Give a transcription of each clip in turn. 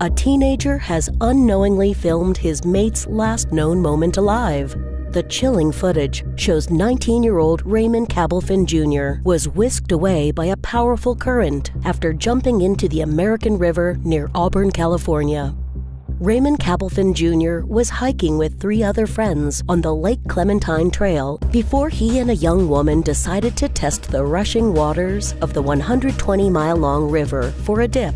a teenager has unknowingly filmed his mate's last known moment alive. The chilling footage shows 19-year-old Raymond Cabelfin Jr. was whisked away by a powerful current after jumping into the American River near Auburn, California. Raymond Cabelfin Jr. was hiking with 3 other friends on the Lake Clementine Trail before he and a young woman decided to test the rushing waters of the 120-mile-long river for a dip.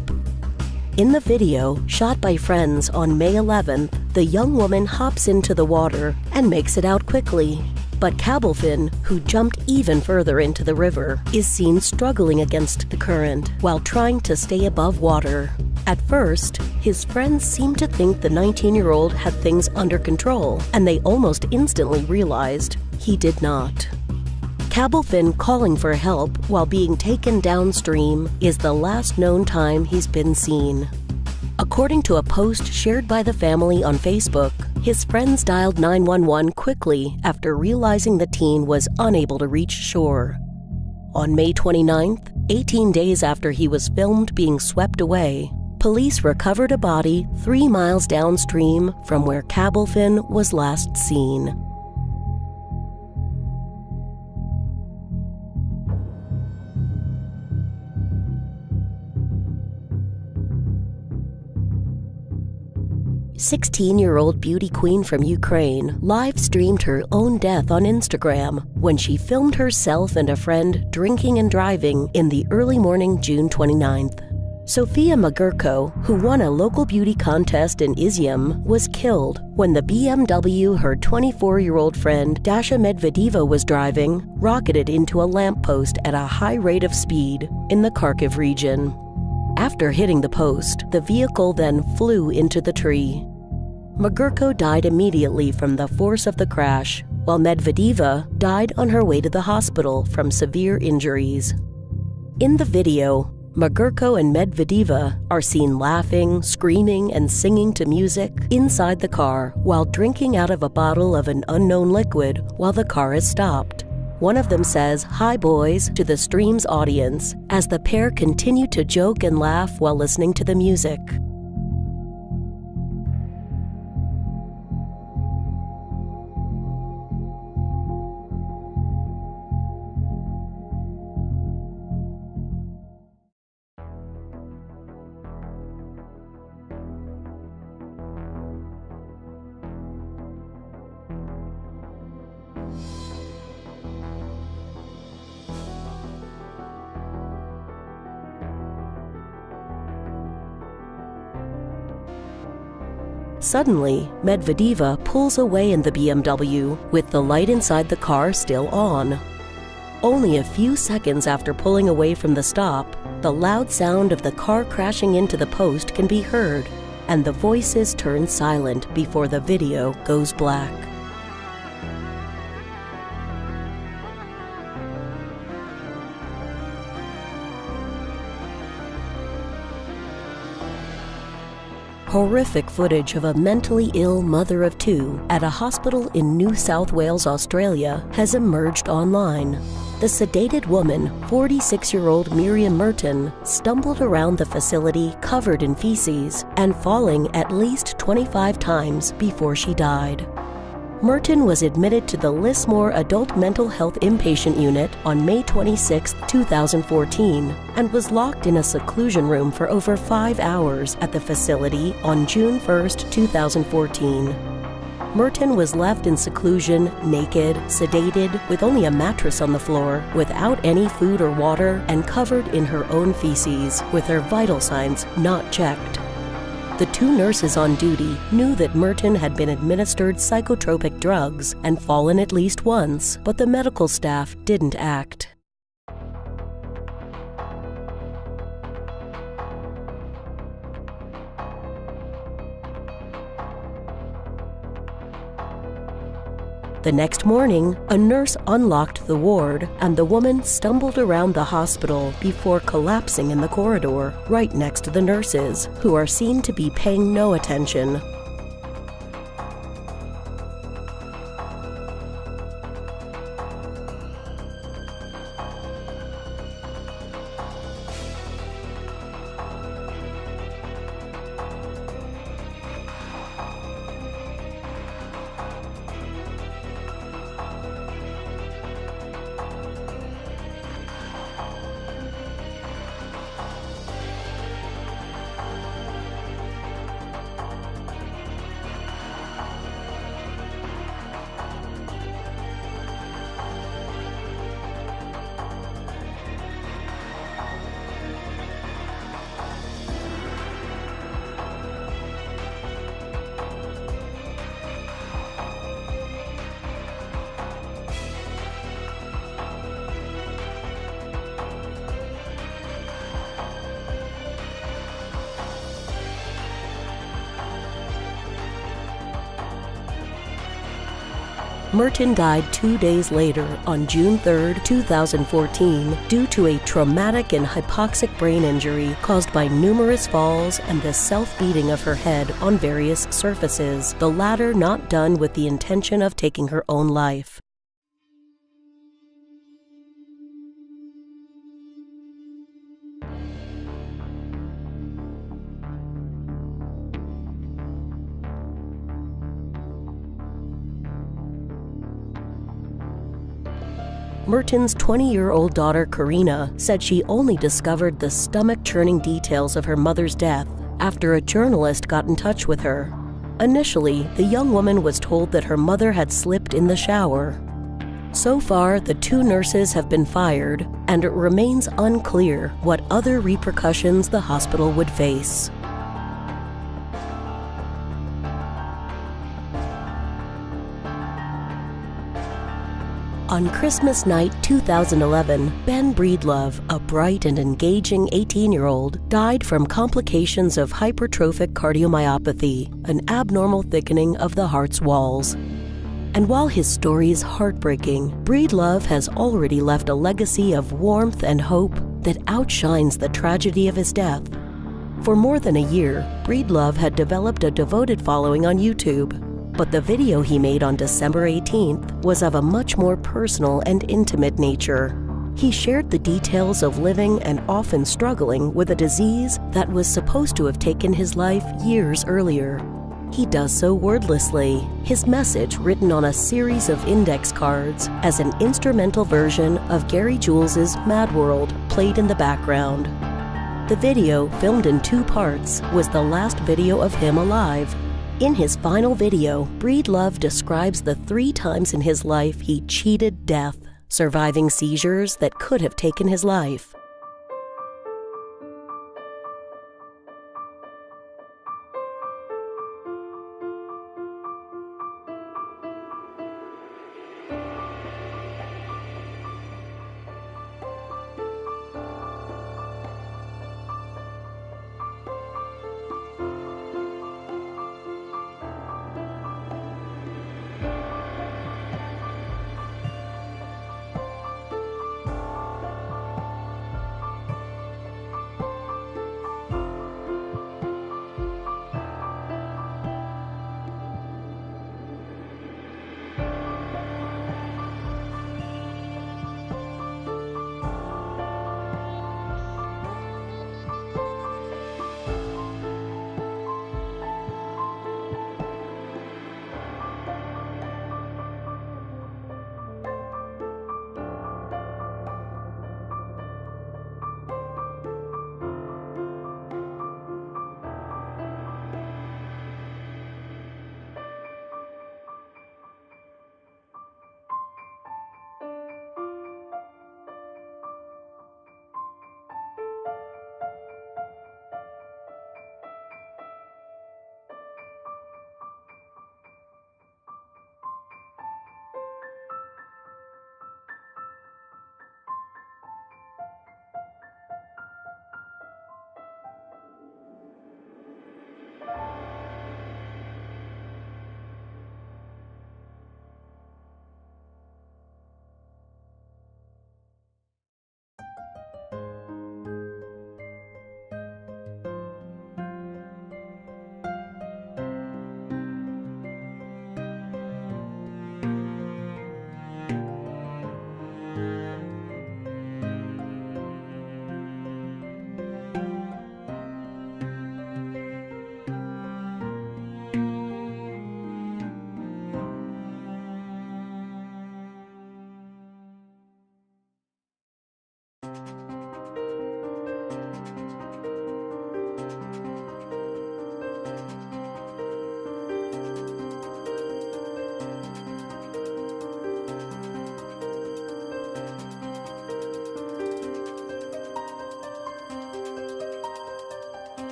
In the video, shot by friends on May 11th, the young woman hops into the water and makes it out quickly. But Cabelfin, who jumped even further into the river, is seen struggling against the current while trying to stay above water. At first, his friends seemed to think the 19-year-old had things under control, and they almost instantly realized he did not. Cabelfin calling for help while being taken downstream is the last known time he's been seen. According to a post shared by the family on Facebook, his friends dialed 911 quickly after realizing the teen was unable to reach shore. On May 29th, 18 days after he was filmed being swept away, police recovered a body 3 miles downstream from where Cabelfin was last seen. "16-year-old beauty queen from Ukraine live-streamed her own death on Instagram when she filmed herself and a friend drinking and driving in the early morning June 29th. Sofia Magurko, who won a local beauty contest in Izium, was killed when the BMW her 24-year-old friend Dasha Medvedeva was driving rocketed into a lamppost at a high rate of speed in the Kharkiv region. After hitting the post, the vehicle then flew into the tree. Magurko died immediately from the force of the crash, while Medvedeva died on her way to the hospital from severe injuries. In the video, Magurko and Medvedeva are seen laughing, screaming, and singing to music inside the car while drinking out of a bottle of an unknown liquid while the car is stopped. One of them says, "Hi boys," to the stream's audience as the pair continue to joke and laugh while listening to the music. Suddenly, Medvedeva pulls away in the BMW with the light inside the car still on. Only a few seconds after pulling away from the stop, the loud sound of the car crashing into the post can be heard, and the voices turn silent before the video goes black. Horrific footage of a mentally ill mother of 2 at a hospital in New South Wales, Australia, has emerged online. The sedated woman, 46-year-old Miriam Merton, stumbled around the facility covered in feces and falling at least 25 times before she died. Merton was admitted to the Lismore Adult Mental Health Inpatient Unit on May 26, 2014, and was locked in a seclusion room for over 5 hours at the facility on June 1, 2014. Merton was left in seclusion, naked, sedated, with only a mattress on the floor, without any food or water, and covered in her own feces, with her vital signs not checked. The 2 nurses on duty knew that Merton had been administered psychotropic drugs and fallen at least once, but the medical staff didn't act. The next morning, a nurse unlocked the ward, and the woman stumbled around the hospital before collapsing in the corridor right next to the nurses, who are seen to be paying no attention. Merton died 2 days later on June 3, 2014, due to a traumatic and hypoxic brain injury caused by numerous falls and the self-beating of her head on various surfaces, the latter not done with the intention of taking her own life. Merton's 20-year-old daughter, Karina, said she only discovered the stomach-churning details of her mother's death after a journalist got in touch with her. Initially, the young woman was told that her mother had slipped in the shower. So far, the 2 nurses have been fired, and it remains unclear what other repercussions the hospital would face. On Christmas night 2011, Ben Breedlove, a bright and engaging 18-year-old, died from complications of hypertrophic cardiomyopathy, an abnormal thickening of the heart's walls. And while his story is heartbreaking, Breedlove has already left a legacy of warmth and hope that outshines the tragedy of his death. For more than a year, Breedlove had developed a devoted following on YouTube. But the video he made on December 18th was of a much more personal and intimate nature. He shared the details of living and often struggling with a disease that was supposed to have taken his life years earlier. He does so wordlessly, his message written on a series of index cards as an instrumental version of Gary Jules's Mad World played in the background. The video, filmed in 2 parts, was the last video of him alive. In his final video, Breedlove describes the 3 times in his life he cheated death, surviving seizures that could have taken his life.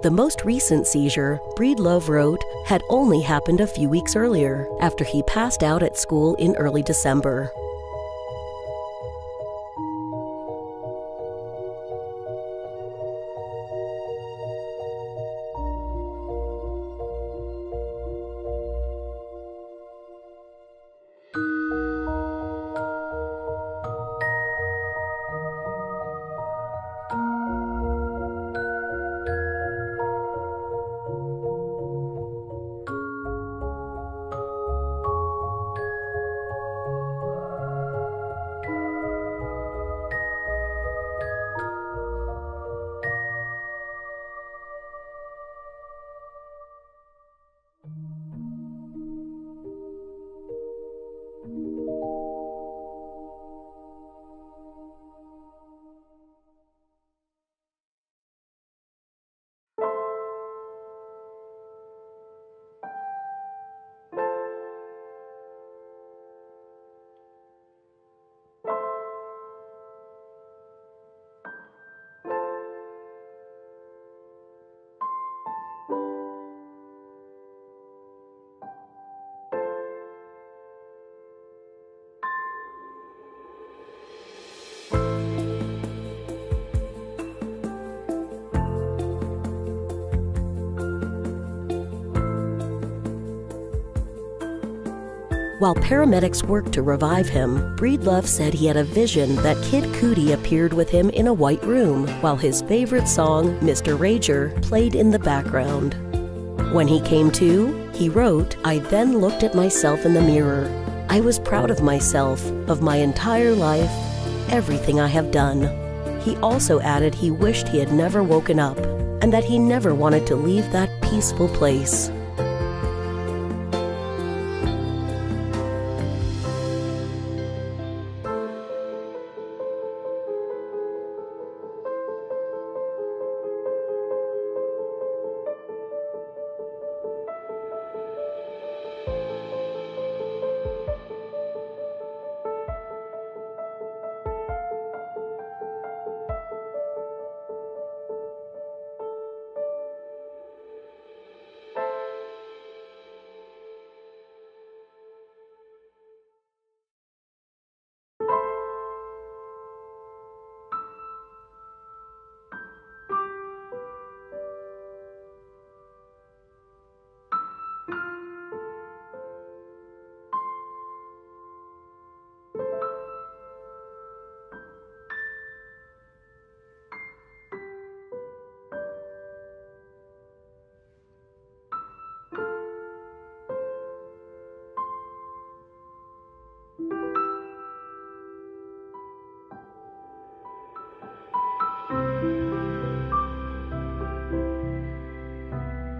The most recent seizure, Breedlove wrote, had only happened a few weeks earlier, after he passed out at school in early December. While paramedics worked to revive him, Breedlove said he had a vision that Kid Cudi appeared with him in a white room, while his favorite song, Mr. Rager, played in the background. When he came to, he wrote, "I then looked at myself in the mirror. I was proud of myself, of my entire life, everything I have done." He also added he wished he had never woken up, and that he never wanted to leave that peaceful place.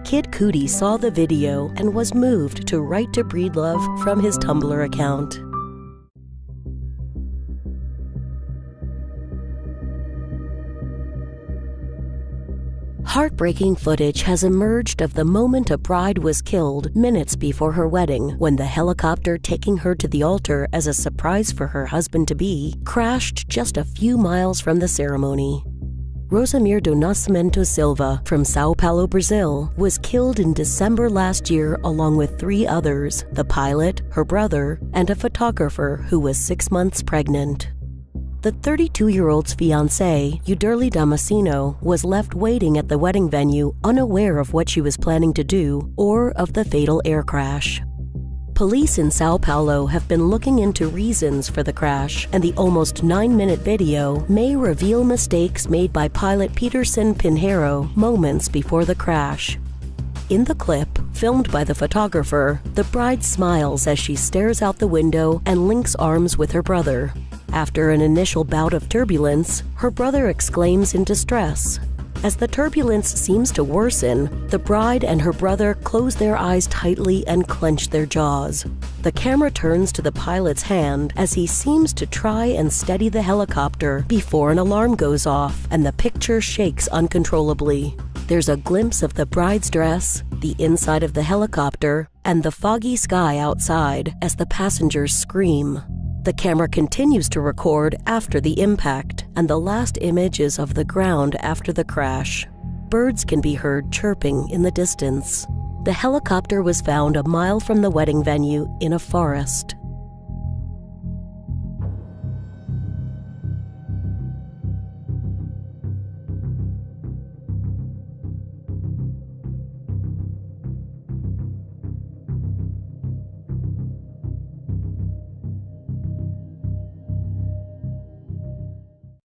Kid Cudi saw the video and was moved to write to Breedlove from his Tumblr account. Heartbreaking footage has emerged of the moment a bride was killed minutes before her wedding, when the helicopter taking her to the altar as a surprise for her husband-to-be crashed just a few miles from the ceremony. Rosamir do Nascimento Silva from São Paulo, Brazil, was killed in December last year along with 3 others, the pilot, her brother, and a photographer who was 6 months pregnant. The 32-year-old's fiancé, Uderli Damasceno, was left waiting at the wedding venue unaware of what she was planning to do or of the fatal air crash. Police in São Paulo have been looking into reasons for the crash, and the almost 9-minute video may reveal mistakes made by pilot Peterson Pinheiro moments before the crash. In the clip, filmed by the photographer, the bride smiles as she stares out the window and links arms with her brother. After an initial bout of turbulence, her brother exclaims in distress. As the turbulence seems to worsen, the bride and her brother close their eyes tightly and clench their jaws. The camera turns to the pilot's hand as he seems to try and steady the helicopter before an alarm goes off and the picture shakes uncontrollably. There's a glimpse of the bride's dress, the inside of the helicopter, and the foggy sky outside as the passengers scream. The camera continues to record after the impact, and the last image is of the ground after the crash. birds can be heard chirping in the distance. The helicopter was found a mile from the wedding venue in a forest.